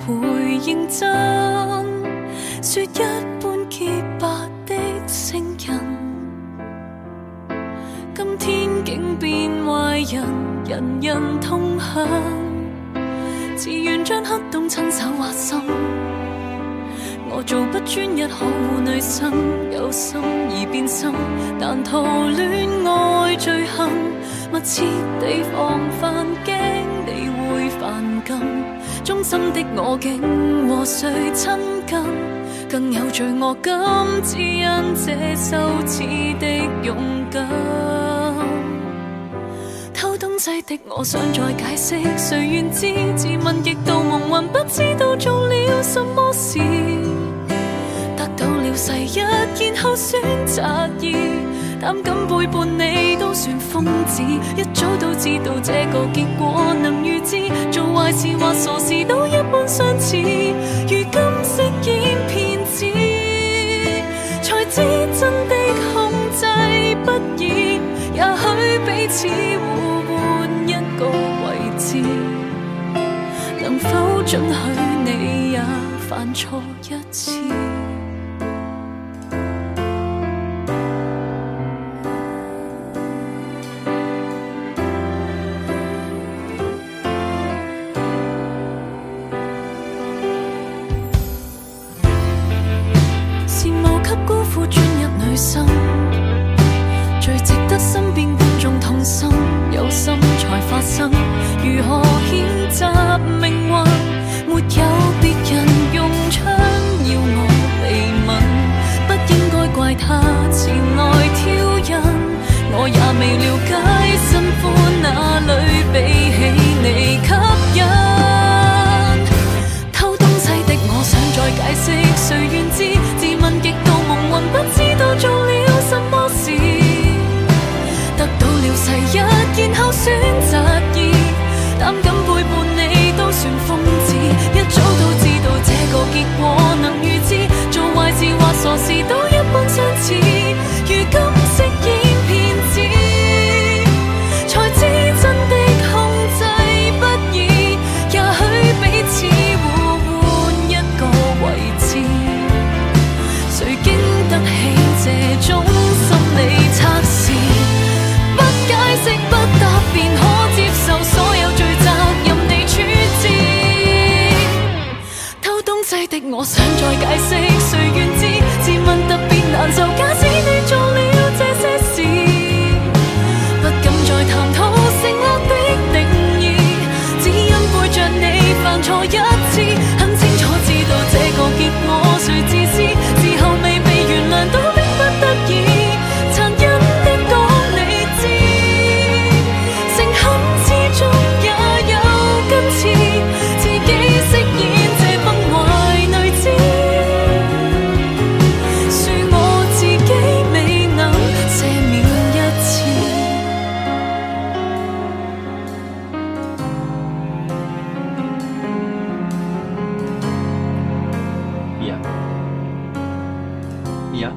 會認真，說一般潔白的聖人，今天竟變壞人，人人痛恨，自願將黑洞親手挖深。我做不專一呵護女生，有心而變心，但圖戀愛罪行，密切地防範，驚你會反感。忠心的我竟和誰親近，更有罪惡感，只因這羞恥的勇敢。偷東西的我想再解釋，誰願知？自問極度蒙混，不知道做了什麼事，得到了世一，然後選擇二，膽敢背叛你都算瘋子。一早都知道這個結果能預知，做壞事或傻事都一般相似，如今飾演騙子，才知真的控制不易，也許彼此互換一個位置，能否准許你也犯錯一次？羨慕給辜負專一女生，最值得身邊觀眾痛心，有心才發生，如何譴責命運？沒有別人用槍要我被吻，不應該怪他前來挑釁，我也未了解新歡哪裏比起你吸引。偷東西的我想再解釋，誰願知？自問極度蒙混，不知道做了什麼事，得到了世一，然後選擇二，膽敢背叛你都算瘋子。一早都知道這個結果能預知，做壞事或傻事都一般相似，如今飾演騙子，才知真的控制不易，也許彼此互換一個位置，誰經得起這種心理測試？不解釋不答便可接受，所有罪責任你處置。偷東西的我想再解釋，誰願知？自問特別難受，假使你做了這些事，不敢再談討承諾的定義，只因背着你犯錯一次，很清楚知道這個結果誰自私，之後未被原諒都迫不得已，殘忍的講你知，誠懇之中也有根刺，自己飾演這崩壞女子，恕我自己未能赦免一次。Iya. Iya.